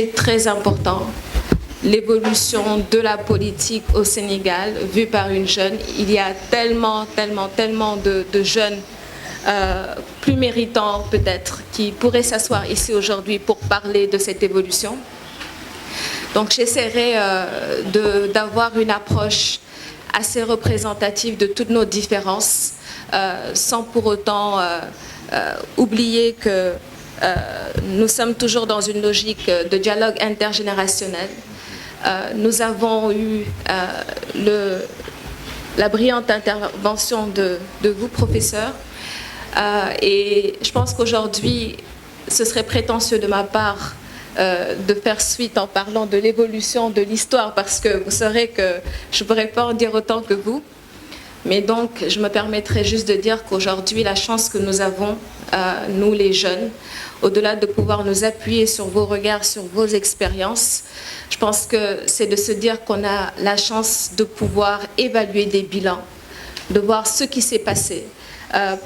sujet très important, l'évolution de la politique au Sénégal, vue par une jeune. Il y a tellement de jeunes plus méritants peut-être, qui pourraient s'asseoir ici aujourd'hui pour parler de cette évolution. Donc j'essaierai d'avoir une approche assez représentative de toutes nos différences, sans pour autant oublier que nous sommes toujours dans une logique de dialogue intergénérationnel. Nous avons eu la brillante intervention de vous, professeurs, et je pense qu'aujourd'hui, ce serait prétentieux de ma part de faire suite en parlant de l'évolution de l'histoire, parce que vous saurez que je ne pourrais pas en dire autant que vous. Mais donc, je me permettrai juste de dire qu'aujourd'hui, la chance que nous avons, nous les jeunes, au-delà de pouvoir nous appuyer sur vos regards, sur vos expériences, je pense que c'est de se dire qu'on a la chance de pouvoir évaluer des bilans, de voir ce qui s'est passé.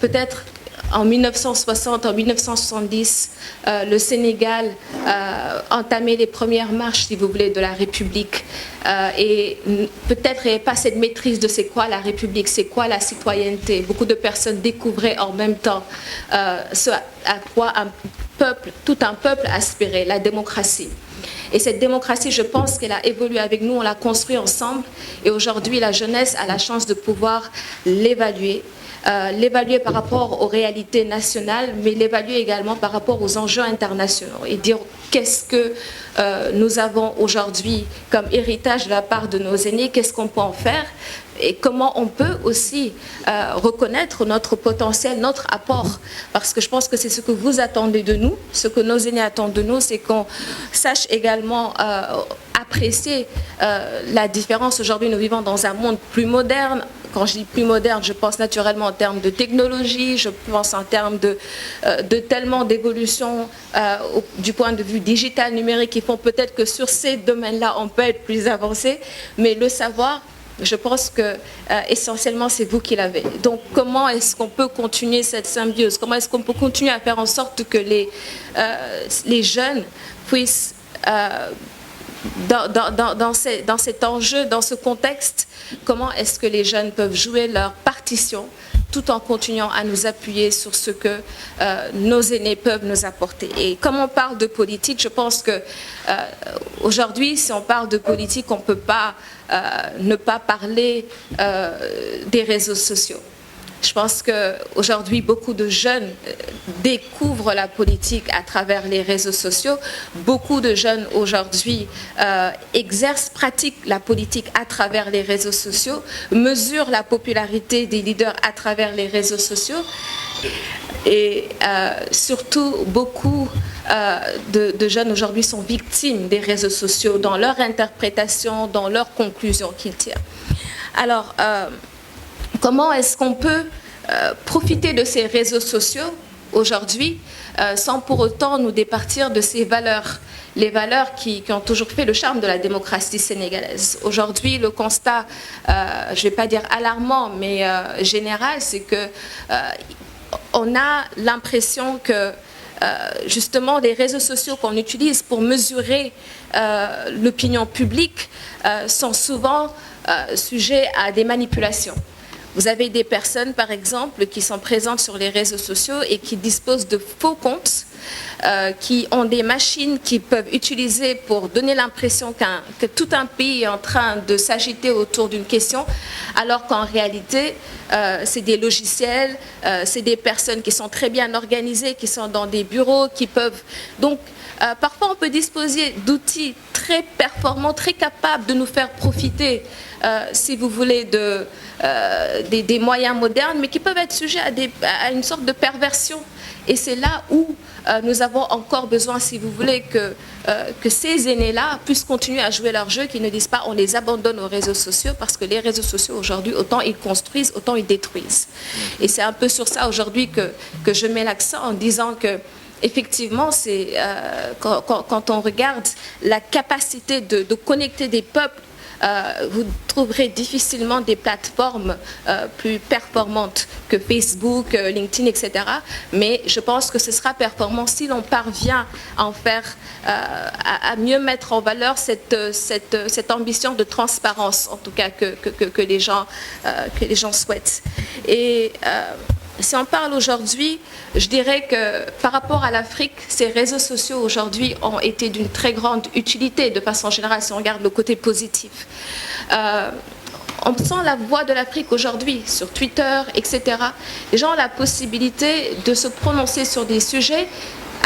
Peut-être en 1960, en 1970, le Sénégal entamait les premières marches, si vous voulez, de la République. Et peut-être il n'y avait pas cette maîtrise de c'est quoi la République, c'est quoi la citoyenneté. Beaucoup de personnes découvraient en même temps ce à quoi tout un peuple aspirait, la démocratie. Et cette démocratie, je pense qu'elle a évolué avec nous, on l'a construite ensemble. Et aujourd'hui, la jeunesse a la chance de pouvoir l'évaluer. L'évaluer par rapport aux réalités nationales, mais l'évaluer également par rapport aux enjeux internationaux et dire qu'est-ce que nous avons aujourd'hui comme héritage de la part de nos aînés, qu'est-ce qu'on peut en faire et comment on peut aussi reconnaître notre potentiel, notre apport. Parce que je pense que c'est ce que vous attendez de nous, ce que nos aînés attendent de nous, c'est qu'on sache également apprécier la différence. Aujourd'hui, nous vivons dans un monde plus moderne. Quand je dis plus moderne, je pense naturellement en termes de technologie, je pense en termes de tellement d'évolution du point de vue digital, numérique, qui font peut-être que sur ces domaines-là, on peut être plus avancé, mais le savoir, je pense que essentiellement, c'est vous qui l'avez. Donc, comment est-ce qu'on peut continuer cette symbiose? Comment est-ce qu'on peut continuer à faire en sorte que les jeunes puissent... Dans cet enjeu, dans ce contexte, comment est-ce que les jeunes peuvent jouer leur partition tout en continuant à nous appuyer sur ce que nos aînés peuvent nous apporter. Et comme on parle de politique, je pense que aujourd'hui, si on parle de politique, on ne peut pas ne pas parler des réseaux sociaux. Je pense qu'aujourd'hui, beaucoup de jeunes découvrent la politique à travers les réseaux sociaux. Beaucoup de jeunes aujourd'hui pratiquent la politique à travers les réseaux sociaux, mesurent la popularité des leaders à travers les réseaux sociaux. Et surtout, beaucoup de jeunes aujourd'hui sont victimes des réseaux sociaux dans leur interprétation, dans leurs conclusions qu'ils tirent. Alors, comment est-ce qu'on peut profiter de ces réseaux sociaux aujourd'hui sans pour autant nous départir de ces valeurs, les valeurs qui ont toujours fait le charme de la démocratie sénégalaise. Aujourd'hui, le constat, je ne vais pas dire alarmant, mais général, c'est que on a l'impression que justement les réseaux sociaux qu'on utilise pour mesurer l'opinion publique sont souvent sujets à des manipulations. Vous avez des personnes, par exemple, qui sont présentes sur les réseaux sociaux et qui disposent de faux comptes, qui ont des machines qu'ils peuvent utiliser pour donner l'impression que tout un pays est en train de s'agiter autour d'une question, alors qu'en réalité, c'est des logiciels, c'est des personnes qui sont très bien organisées, qui sont dans des bureaux, qui peuvent... Donc, parfois, on peut disposer d'outils très performants, très capables de nous faire profiter, si vous voulez, des moyens modernes, mais qui peuvent être sujets à une sorte de perversion. Et c'est là où nous avons encore besoin, si vous voulez, que ces aînés-là puissent continuer à jouer leur jeu, qu'ils ne disent pas on les abandonne aux réseaux sociaux, parce que les réseaux sociaux aujourd'hui, autant ils construisent, autant ils détruisent. Et c'est un peu sur ça aujourd'hui que je mets l'accent en disant que effectivement, c'est quand on regarde la capacité de connecter des peuples vous trouverez difficilement des plateformes plus performantes que Facebook, LinkedIn, etc. Mais je pense que ce sera performant si l'on parvient à en faire, à mieux mettre en valeur cette ambition de transparence, en tout cas que les gens souhaitent. Et si on parle aujourd'hui, je dirais que par rapport à l'Afrique, ces réseaux sociaux aujourd'hui ont été d'une très grande utilité de façon générale, si on regarde le côté positif. On sent la voix de l'Afrique aujourd'hui sur Twitter, etc. Les gens ont la possibilité de se prononcer sur des sujets,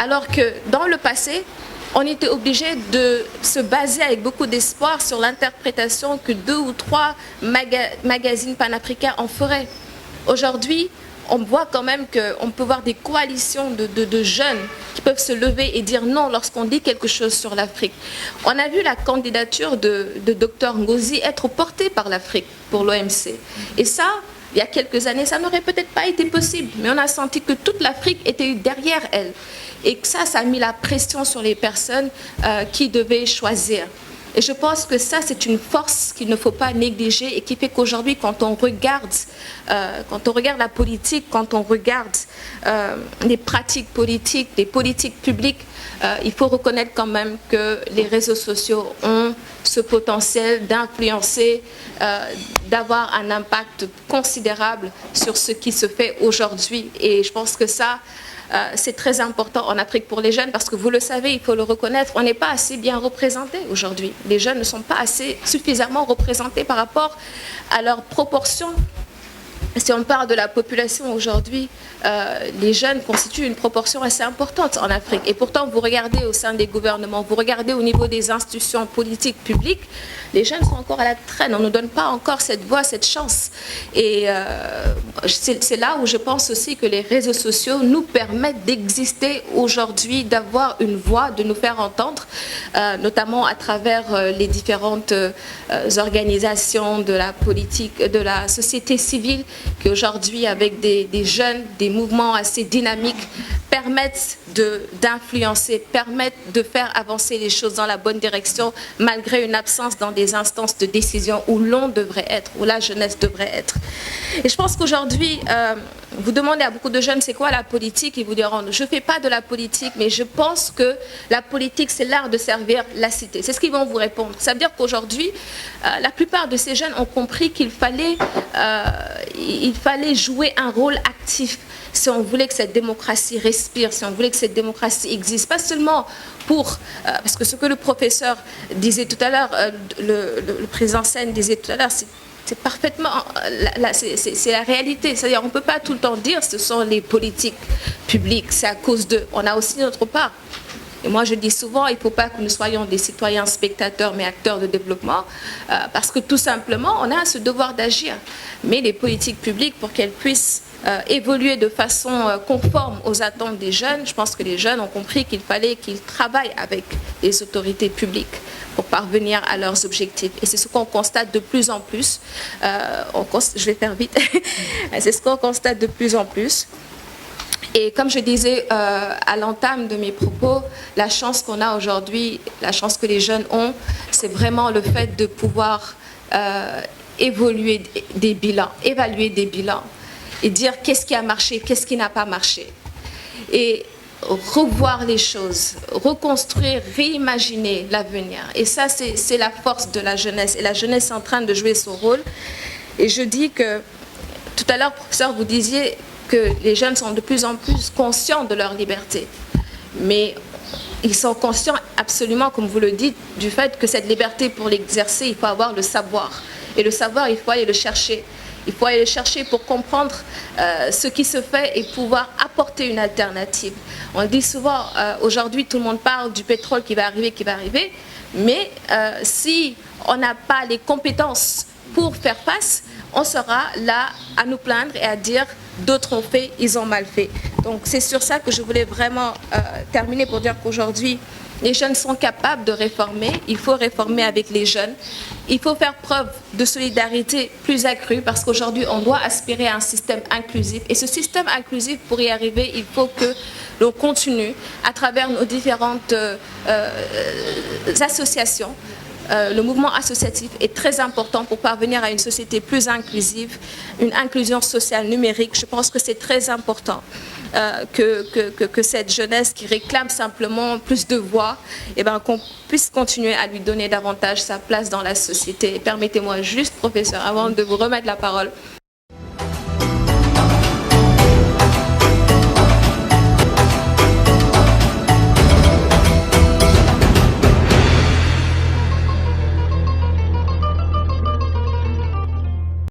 alors que dans le passé, on était obligé de se baser avec beaucoup d'espoir sur l'interprétation que 2 ou 3 magazines panafricains en feraient. Aujourd'hui, on voit quand même qu'on peut voir des coalitions de jeunes qui peuvent se lever et dire non lorsqu'on dit quelque chose sur l'Afrique. On a vu la candidature de Dr Ngozi être portée par l'Afrique pour l'OMC. Et ça, il y a quelques années, ça n'aurait peut-être pas été possible. Mais on a senti que toute l'Afrique était derrière elle. Et que ça a mis la pression sur les personnes qui devaient choisir. Et je pense que ça, c'est une force qu'il ne faut pas négliger et qui fait qu'aujourd'hui, quand on regarde la politique, quand on regarde les pratiques politiques, les politiques publiques, il faut reconnaître quand même que les réseaux sociaux ont ce potentiel d'influencer, d'avoir un impact considérable sur ce qui se fait aujourd'hui. Et je pense que ça, c'est très important en Afrique pour les jeunes parce que vous le savez, il faut le reconnaître, on n'est pas assez bien représentés aujourd'hui. Les jeunes ne sont pas suffisamment représentés par rapport à leur proportion. Si on parle de la population aujourd'hui, les jeunes constituent une proportion assez importante en Afrique. Et pourtant, vous regardez au sein des gouvernements, vous regardez au niveau des institutions politiques publiques, les jeunes sont encore à la traîne. On ne nous donne pas encore cette voix, cette chance. Et c'est là où je pense aussi que les réseaux sociaux nous permettent d'exister aujourd'hui, d'avoir une voix, de nous faire entendre, notamment à travers les différentes organisations de la politique, de la société civile, qui aujourd'hui, avec des jeunes, des mouvements assez dynamiques, permettent d'influencer, permettent de faire avancer les choses dans la bonne direction, malgré une absence dans des instances de décision où l'on devrait être, où la jeunesse devrait être. Et je pense qu'aujourd'hui, vous demandez à beaucoup de jeunes, c'est quoi la politique? Ils vous diront, je ne fais pas de la politique, mais je pense que la politique, c'est l'art de servir la cité. C'est ce qu'ils vont vous répondre. Ça veut dire qu'aujourd'hui, la plupart de ces jeunes ont compris qu'il fallait jouer un rôle actif si on voulait que cette démocratie respire, si on voulait que cette démocratie existe, pas seulement pour... parce que ce que le professeur disait tout à l'heure, le président Sen disait tout à l'heure, c'est parfaitement... c'est la réalité. C'est-à-dire on ne peut pas tout le temps dire ce sont les politiques publiques, c'est à cause d'eux. On a aussi notre part. Et moi, je dis souvent, il ne faut pas que nous soyons des citoyens spectateurs, mais acteurs de développement, parce que tout simplement, on a ce devoir d'agir. Mais les politiques publiques, pour qu'elles puissent évoluer de façon conforme aux attentes des jeunes, je pense que les jeunes ont compris qu'il fallait qu'ils travaillent avec les autorités publiques pour parvenir à leurs objectifs. Et c'est ce qu'on constate de plus en plus. Je vais faire vite. C'est ce qu'on constate de plus en plus. Et comme je disais à l'entame de mes propos, la chance qu'on a aujourd'hui, la chance que les jeunes ont, c'est vraiment le fait de pouvoir évaluer des bilans et dire qu'est-ce qui a marché, qu'est-ce qui n'a pas marché. Et revoir les choses, reconstruire, réimaginer l'avenir. Et ça, c'est la force de la jeunesse. Et la jeunesse est en train de jouer son rôle. Et je dis que, tout à l'heure, professeur, vous disiez que les jeunes sont de plus en plus conscients de leur liberté. Mais ils sont conscients absolument, comme vous le dites, du fait que cette liberté, pour l'exercer, il faut avoir le savoir. Et le savoir, il faut aller le chercher. Il faut aller le chercher pour comprendre ce qui se fait et pouvoir apporter une alternative. On le dit souvent, aujourd'hui, tout le monde parle du pétrole qui va arriver, mais si on n'a pas les compétences pour faire face, on sera là à nous plaindre et à dire d'autres ont fait, ils ont mal fait. Donc c'est sur ça que je voulais vraiment terminer pour dire qu'aujourd'hui, les jeunes sont capables de réformer. Il faut réformer avec les jeunes. Il faut faire preuve de solidarité plus accrue parce qu'aujourd'hui, on doit aspirer à un système inclusif. Et ce système inclusif, pour y arriver, il faut que l'on continue à travers nos différentes associations le mouvement associatif est très important pour parvenir à une société plus inclusive, une inclusion sociale numérique. Je pense que c'est très important que cette jeunesse qui réclame simplement plus de voix, qu'on puisse continuer à lui donner davantage sa place dans la société. Permettez-moi juste, professeur, avant de vous remettre la parole,